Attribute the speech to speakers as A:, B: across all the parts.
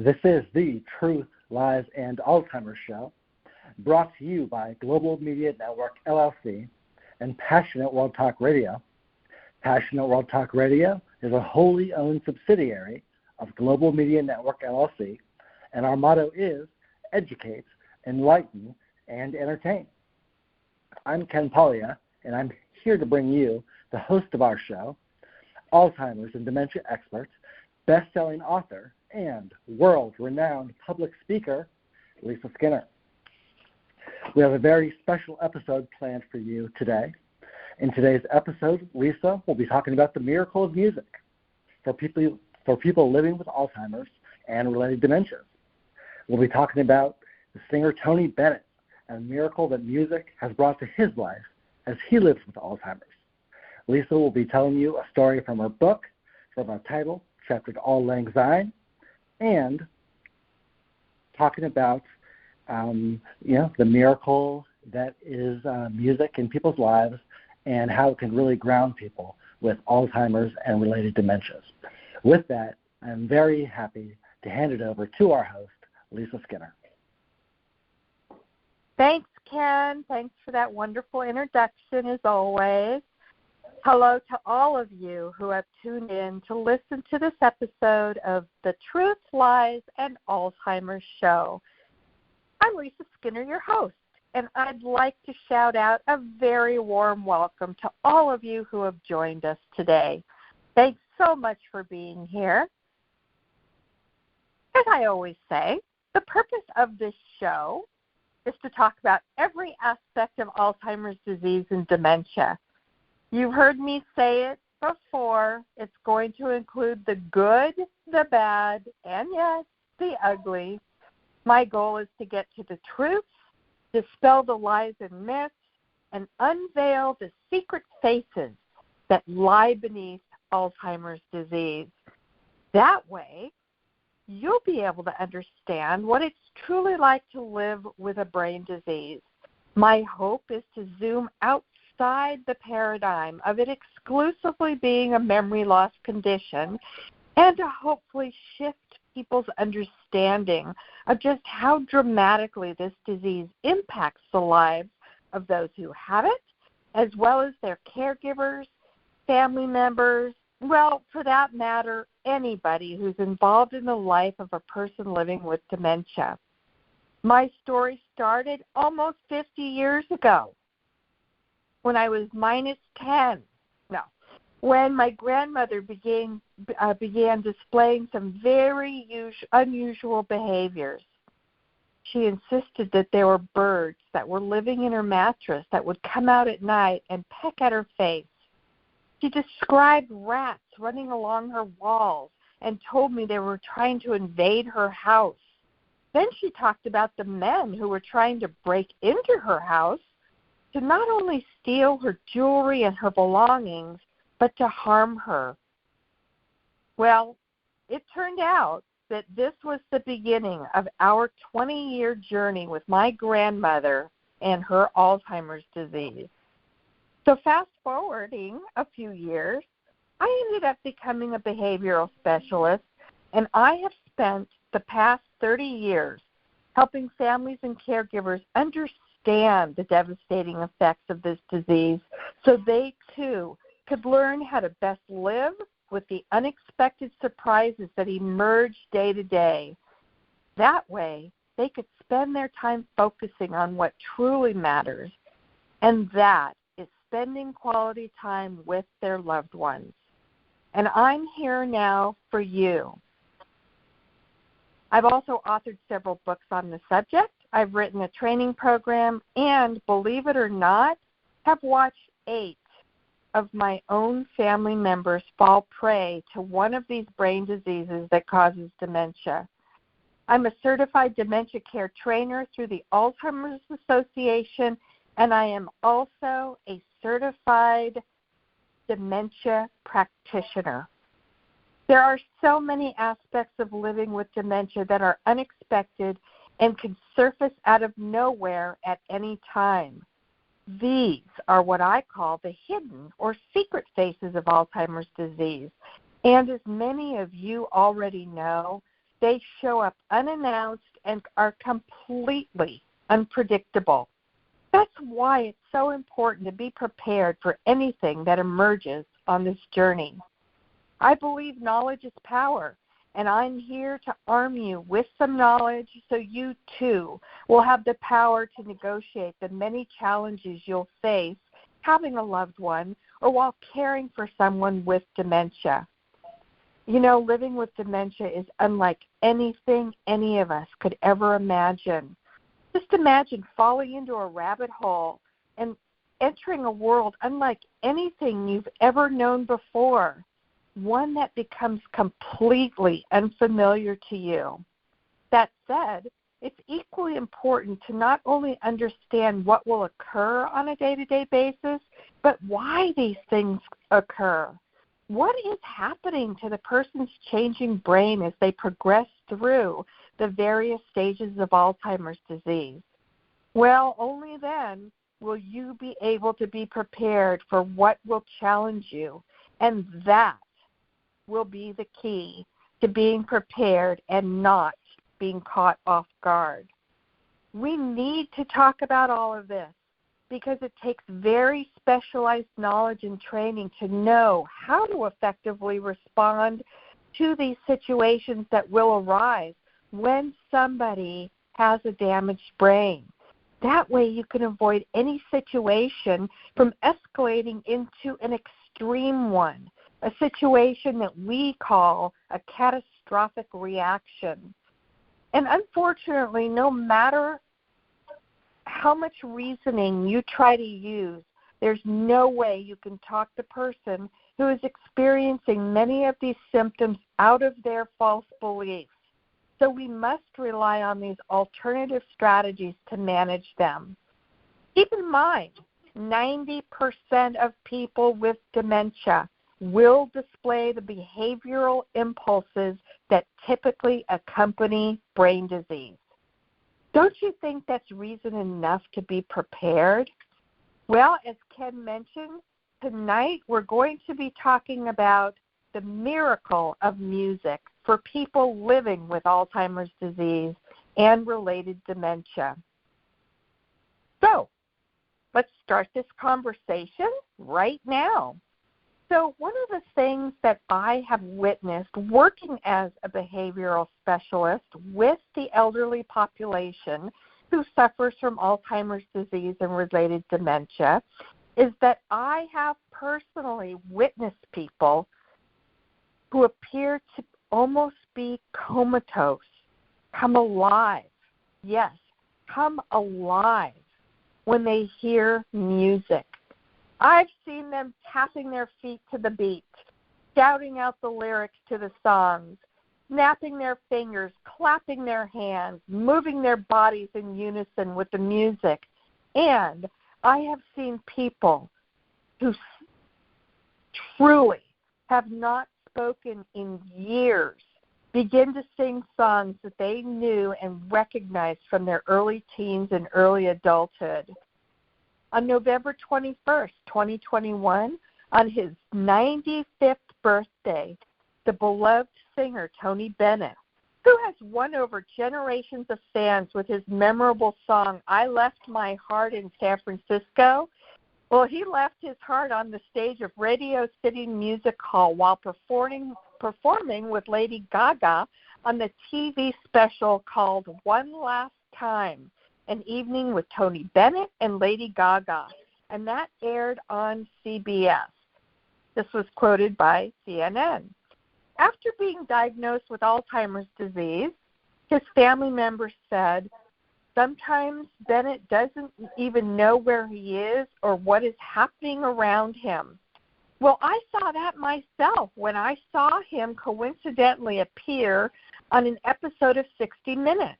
A: This is the Truth, Lies, and Alzheimer's Show, brought to you by Global Media Network, LLC, and Passionate World Talk Radio. Passionate World Talk Radio is a wholly owned subsidiary of Global Media Network, LLC, and our motto is educate, enlighten, and entertain. I'm Ken Pollia, and I'm here to bring you the host of our show, Alzheimer's and dementia expert, best-selling author, and world-renowned public speaker, Lisa Skinner. We have a very special episode planned for you today. In today's episode, Lisa will be talking about the miracle of music for people living with Alzheimer's and related dementias. We'll be talking about the singer Tony Bennett and the miracle that music has brought to his life as he lives with Alzheimer's. Lisa will be telling you a story from her book, from a title, Chapter All Lang Syne, and talking about the miracle that is music in people's lives and how it can really ground people with Alzheimer's and related dementias. With that, I'm very happy to hand it over to our host, Lisa Skinner.
B: Thanks, Ken. Thanks for that wonderful introduction, as always. Hello to all of you who have tuned in to listen to this episode of the Truth, Lies, and Alzheimer's Show. I'm Lisa Skinner, your host, and I'd like to shout out a very warm welcome to all of you who have joined us today. Thanks so much for being here. As I always say, the purpose of this show is to talk about every aspect of Alzheimer's disease and dementia. You've heard me say it before. It's going to include the good, the bad, and yes, the ugly. My goal is to get to the truth, dispel the lies and myths, and unveil the secret faces that lie beneath Alzheimer's disease. That way, you'll be able to understand what it's truly like to live with a brain disease. My hope is to zoom outside the paradigm of it exclusively being a memory loss condition and to hopefully shift people's understanding of just how dramatically this disease impacts the lives of those who have it, as well as their caregivers, family members, well, for that matter, anybody who's involved in the life of a person living with dementia. My story started almost 50 years ago when I was when my grandmother began displaying some very unusual behaviors. She insisted that there were birds that were living in her mattress that would come out at night and peck at her face. She described rats running along her walls and told me they were trying to invade her house. Then she talked about the men who were trying to break into her house to not only steal her jewelry and her belongings, but to harm her. Well, it turned out that this was the beginning of our 20-year journey with my grandmother and her Alzheimer's disease. So fast forwarding a few years, I ended up becoming a behavioral specialist, and I have spent the past 30 years helping families and caregivers understand the devastating effects of this disease so they, too, could learn how to best live with the unexpected surprises that emerge day to day. That way, they could spend their time focusing on what truly matters, and that is spending quality time with their loved ones. And I'm here now for you. I've also authored several books on the subject. I've written a training program and, believe it or not, have watched 8 of my own family members fall prey to one of these brain diseases that causes dementia. I'm a certified dementia care trainer through the Alzheimer's Association, and I am also a certified dementia practitioner. There are so many aspects of living with dementia that are unexpected and can surface out of nowhere at any time. These are what I call the hidden or secret faces of Alzheimer's disease. And as many of you already know, They show up unannounced and are completely unpredictable. That's why it's so important to be prepared for anything that emerges on this journey. I believe knowledge is power, and I'm here to arm you with some knowledge so you, too, will have the power to negotiate the many challenges you'll face having a loved one or while caring for someone with dementia. You know, living with dementia is unlike anything any of us could ever imagine. Just imagine falling into a rabbit hole and entering a world unlike anything you've ever known before, one that becomes completely unfamiliar to you. That said, it's equally important to not only understand what will occur on a day-to-day basis, but why these things occur. What is happening to the person's changing brain as they progress through the various stages of Alzheimer's disease? Well, only then will you be able to be prepared for what will challenge you, and that will be the key to being prepared and not being caught off guard. We need to talk about all of this because it takes very specialized knowledge and training to know how to effectively respond to these situations that will arise when somebody has a damaged brain. That way you can avoid any situation from escalating into an extreme one, a situation that we call a catastrophic reaction. And unfortunately, no matter how much reasoning you try to use, there's no way you can talk the person who is experiencing many of these symptoms out of their false beliefs. So we must rely on these alternative strategies to manage them. Keep in mind, 90% of people with dementia will display the behavioral impulses that typically accompany brain disease. Don't you think that's reason enough to be prepared? Well, as Ken mentioned, tonight we're going to be talking about the miracle of music for people living with Alzheimer's disease and related dementia. So, let's start this conversation right now. So one of the things that I have witnessed working as a behavioral specialist with the elderly population who suffers from Alzheimer's disease and related dementia is that I have personally witnessed people who appear to almost be comatose, come alive. Yes, come alive when they hear music. I've seen them tapping their feet to the beat, shouting out the lyrics to the songs, snapping their fingers, clapping their hands, moving their bodies in unison with the music. And I have seen people who truly have not spoken in years begin to sing songs that they knew and recognized from their early teens and early adulthood. On November 21st, 2021, on his 95th birthday, the beloved singer Tony Bennett, who has won over generations of fans with his memorable song, I Left My Heart in San Francisco, well, he left his heart on the stage of Radio City Music Hall while performing with Lady Gaga on the TV special called One Last Time, an evening with Tony Bennett and Lady Gaga, and that aired on CBS. This was quoted by CNN. After being diagnosed with Alzheimer's disease, his family members said, sometimes Bennett doesn't even know where he is or what is happening around him. Well, I saw that myself when I saw him coincidentally appear on an episode of 60 Minutes.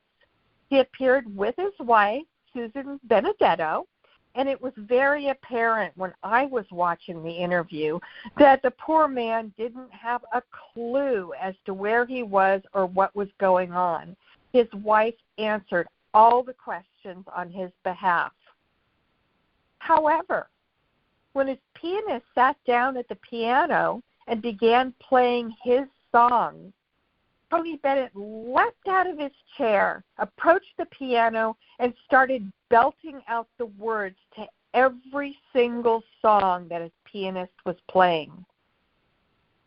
B: He appeared with his wife, Susan Benedetto, and it was very apparent when I was watching the interview that the poor man didn't have a clue as to where he was or what was going on. His wife answered all the questions on his behalf. However, when his pianist sat down at the piano and began playing his songs, Tony Bennett leapt out of his chair, approached the piano, and started belting out the words to every single song that his pianist was playing.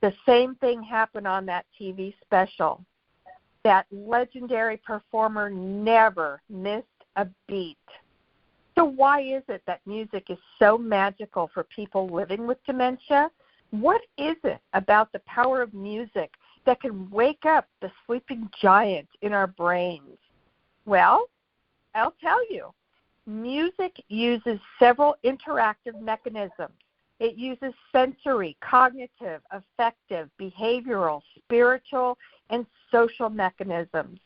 B: The same thing happened on that TV special. That legendary performer never missed a beat. So why is it that music is so magical for people living with dementia? What is it about the power of music that can wake up the sleeping giant in our brains? Well, I'll tell you. Music uses several interactive mechanisms. It uses sensory, cognitive, affective, behavioral, spiritual, and social mechanisms.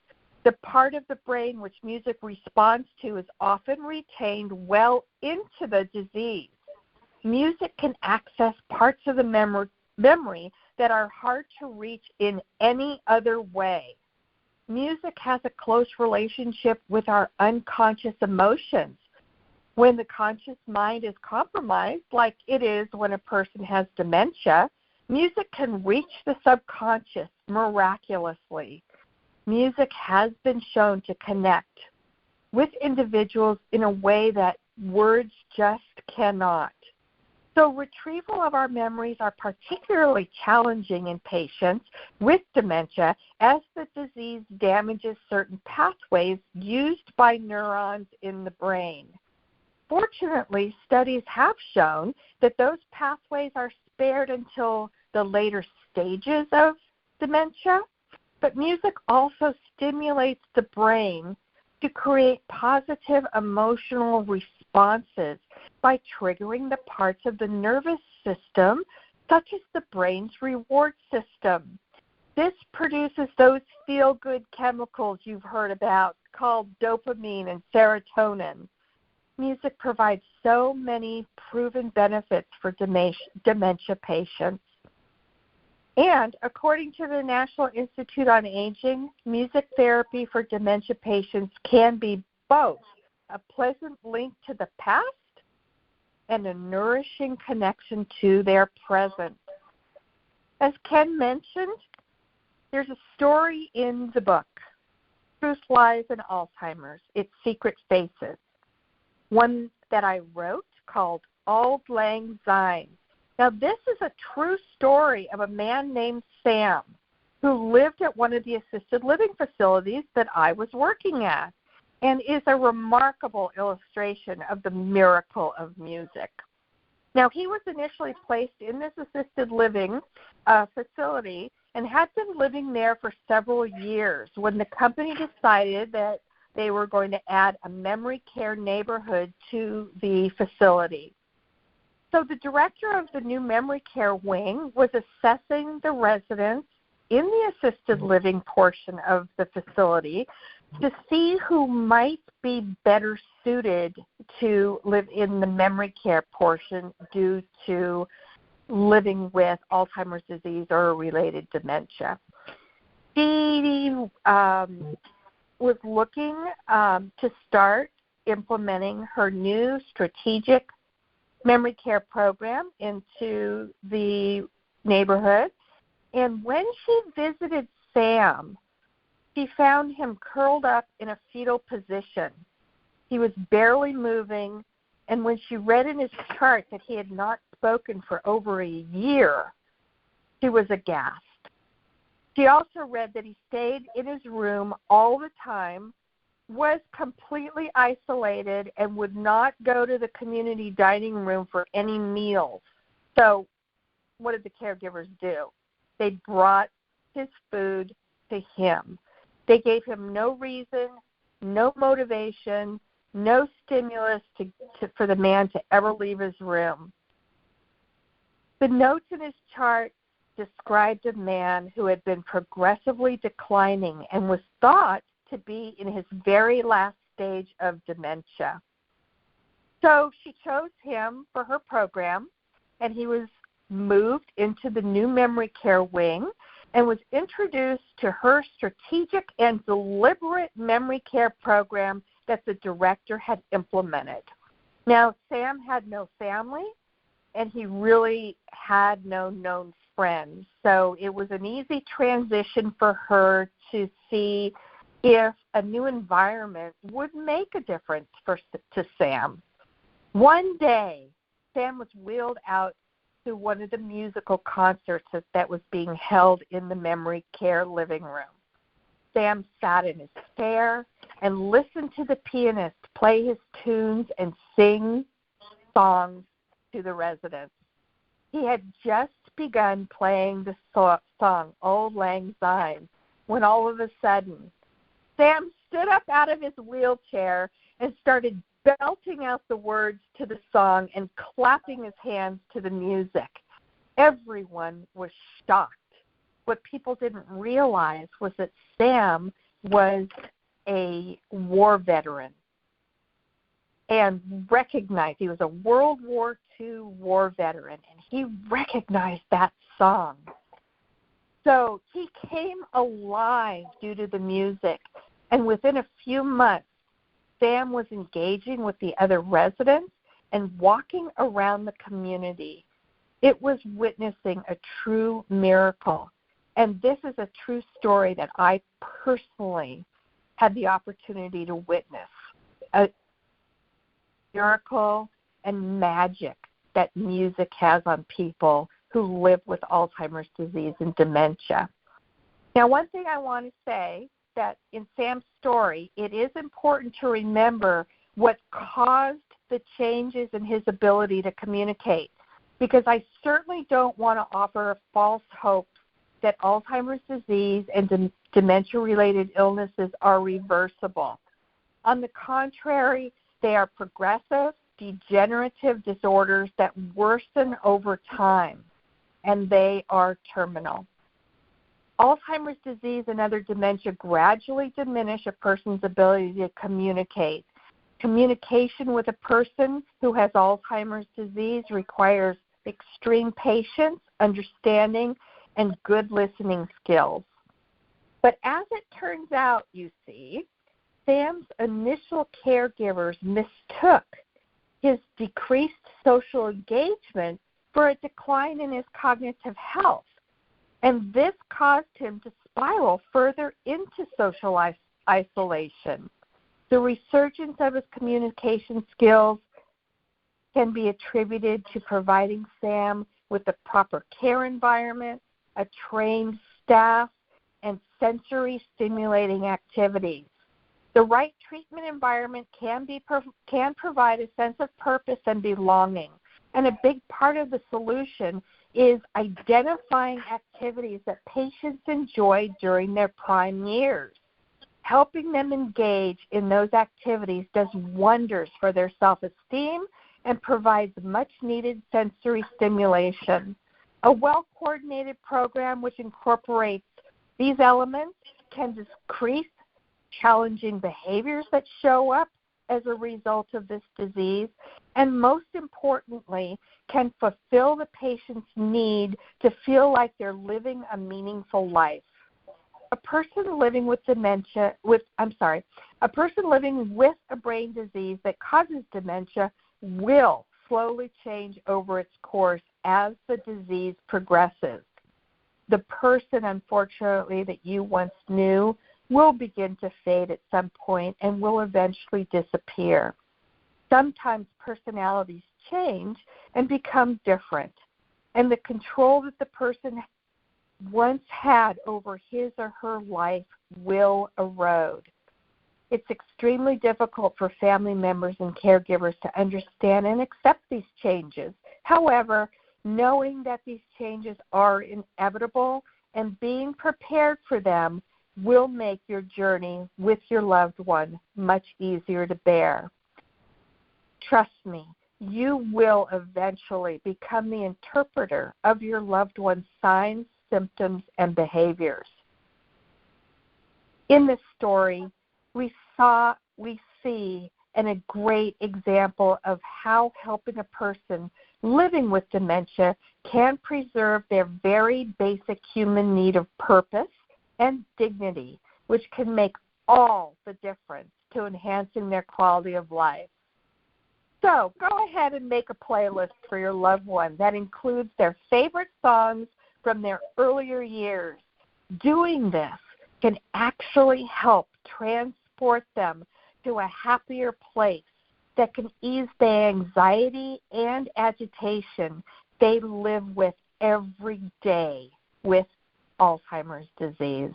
B: The part of the brain which music responds to is often retained well into the disease. Music can access parts of the memory that are hard to reach in any other way. Music has a close relationship with our unconscious emotions. When the conscious mind is compromised, like it is when a person has dementia, music can reach the subconscious miraculously. Music has been shown to connect with individuals in a way that words just cannot. So retrieval of our memories are particularly challenging in patients with dementia as the disease damages certain pathways used by neurons in the brain. Fortunately, studies have shown that those pathways are spared until the later stages of dementia, but music also stimulates the brain to create positive emotional responses by triggering the parts of the nervous system, such as the brain's reward system. This produces those feel-good chemicals you've heard about called dopamine and serotonin. Music provides so many proven benefits for dementia patients. And according to the National Institute on Aging, music therapy for dementia patients can be both a pleasant link to the past and a nourishing connection to their present. As Ken mentioned, there's a story in the book, Truth, Lies, and Alzheimer's, Its Secret Faces. One that I wrote called Auld Lang Syne. Now, this is a true story of a man named Sam who lived at one of the assisted living facilities that I was working at, and is a remarkable illustration of the miracle of music. Now, he was initially placed in this assisted living facility and had been living there for several years when the company decided that they were going to add a memory care neighborhood to the facility. So the director of the new memory care wing was assessing the residents in the assisted living portion of the facility to see who might be better suited to live in the memory care portion due to living with Alzheimer's disease or related dementia. He was looking to start implementing her new strategic memory care program into the neighborhood. And when she visited Sam, she found him curled up in a fetal position. He was barely moving, and when she read in his chart that he had not spoken for over a year, she was aghast. She also read that he stayed in his room all the time, was completely isolated, and would not go to the community dining room for any meals. So what did the caregivers do? They brought his food to him. They gave him no reason, no motivation, no stimulus for the man to ever leave his room. The notes in his chart described a man who had been progressively declining and was thought to be in his very last stage of dementia. So she chose him for her program, and he was moved into the new memory care wing and was introduced to her strategic and deliberate memory care program that the director had implemented. Now, Sam had no family, and he really had no known friends. So it was an easy transition for her to see if a new environment would make a difference to Sam. One day, Sam was wheeled out to one of the musical concerts that was being held in the memory care living room. Sam sat in his chair and listened to the pianist play his tunes and sing songs to the residents. He had just begun playing the song, Auld Lang Syne, when all of a sudden, Sam stood up out of his wheelchair and started belting out the words to the song and clapping his hands to the music. Everyone was shocked. What people didn't realize was that Sam was a war veteran and recognized he was a World War II war veteran, and he recognized that song. So he came alive due to the music, and within a few months, Sam was engaging with the other residents and walking around the community. It was witnessing a true miracle. And this is a true story that I personally had the opportunity to witness. A miracle and magic that music has on people who live with Alzheimer's disease and dementia. Now, one thing I want to say that in Sam's story, it is important to remember what caused the changes in his ability to communicate, because I certainly don't want to offer a false hope that Alzheimer's disease and dementia-related illnesses are reversible. On the contrary, they are progressive, degenerative disorders that worsen over time, and they are terminal. Alzheimer's disease and other dementia gradually diminish a person's ability to communicate. Communication with a person who has Alzheimer's disease requires extreme patience, understanding, and good listening skills. But as it turns out, you see, Sam's initial caregivers mistook his decreased social engagement for a decline in his cognitive health. And this caused him to spiral further into social isolation. The resurgence of his communication skills can be attributed to providing Sam with the proper care environment, a trained staff, and sensory stimulating activities. The right treatment environment can provide a sense of purpose and belonging. And a big part of the solution is identifying activities that patients enjoy during their prime years. Helping them engage in those activities does wonders for their self-esteem and provides much-needed sensory stimulation. A well-coordinated program which incorporates these elements can decrease challenging behaviors that show up as a result of this disease, and most importantly, can fulfill the patient's need to feel like they're living a meaningful life. A person living with a brain disease that causes dementia will slowly change over its course as the disease progresses. The person, unfortunately, that you once knew will begin to fade at some point and will eventually disappear. Sometimes personalities change and become different, and the control that the person once had over his or her life will erode. It's extremely difficult for family members and caregivers to understand and accept these changes. However, knowing that these changes are inevitable and being prepared for them will make your journey with your loved one much easier to bear. Trust me, you will eventually become the interpreter of your loved one's signs, symptoms, and behaviors. In this story, we see a great example of how helping a person living with dementia can preserve their very basic human need of purpose and dignity, which can make all the difference to enhancing their quality of life. So go ahead and make a playlist for your loved one that includes their favorite songs from their earlier years. Doing this can actually help transport them to a happier place that can ease the anxiety and agitation they live with every day with Alzheimer's disease.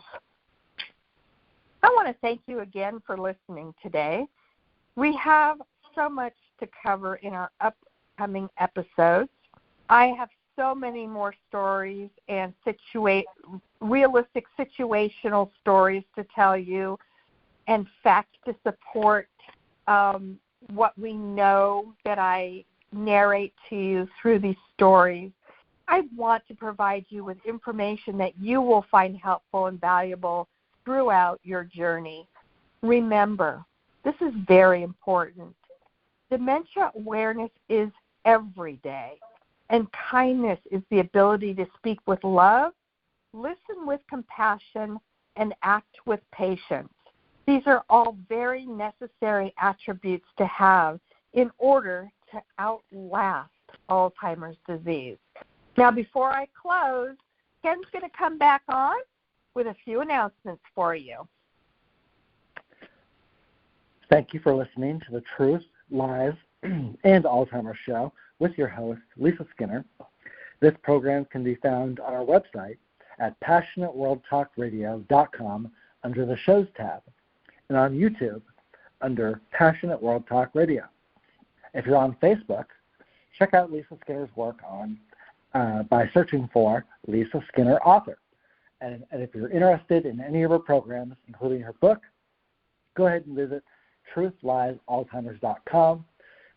B: I want to thank you again for listening today. We have so much to cover in our upcoming episodes. I have so many more stories and realistic situational stories to tell you and facts to support what we know that I narrate to you through these stories. I want to provide you with information that you will find helpful and valuable throughout your journey. Remember, this is very important. Dementia awareness is every day, and kindness is the ability to speak with love, listen with compassion, and act with patience. These are all very necessary attributes to have in order to outlast Alzheimer's disease. Now, before I close, Ken's going to come back on with a few announcements for you.
A: Thank you for listening to the Truth, Lies, and Alzheimer's Show with your host, Lisa Skinner. This program can be found on our website at PassionateWorldTalkRadio.com under the Shows tab, and on YouTube under Passionate World Talk Radio. If you're on Facebook, check out Lisa Skinner's work by searching for Lisa Skinner Author. And if you're interested in any of her programs, including her book, go ahead and visit TruthLiesAlzheimers.com.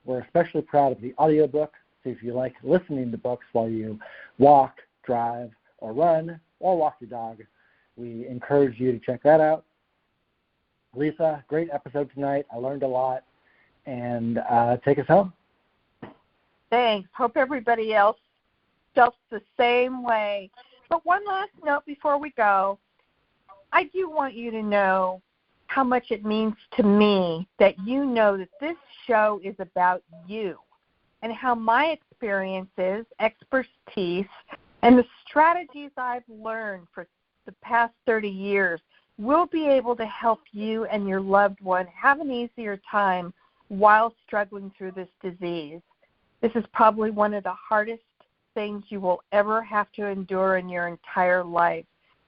A: We're especially proud of the audiobook, so if you like listening to books while you walk, drive, or run, or walk your dog, we encourage you to check that out. Lisa, great episode tonight. I learned a lot. And take us home.
B: Thanks. Hope everybody else felt the same way. But one last note before we go. I do want you to know how much it means to me that you know that this show is about you and how my experiences, expertise, and the strategies I've learned for the past 30 years will be able to help you and your loved one have an easier time while struggling through this disease. This is probably one of the hardest things you will ever have to endure in your entire life.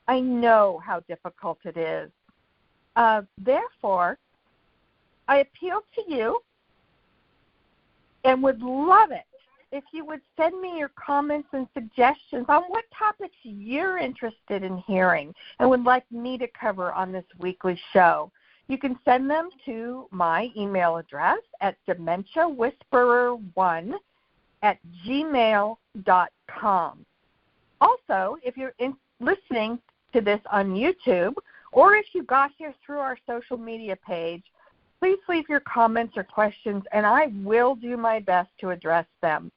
B: I know how difficult it is. Therefore, I appeal to you and would love it if you would send me your comments and suggestions on what topics you're interested in hearing and would like me to cover on this weekly show. You can send them to my email address at dementiawhisperer1@gmail.com. Also, if you're listening to this on YouTube, or if you got here through our social media page, please leave your comments or questions, and I will do my best to address them.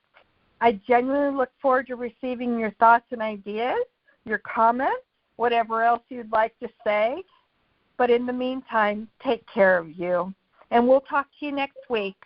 B: I genuinely look forward to receiving your thoughts and ideas, your comments, whatever else you'd like to say. But in the meantime, take care of you. And we'll talk to you next week.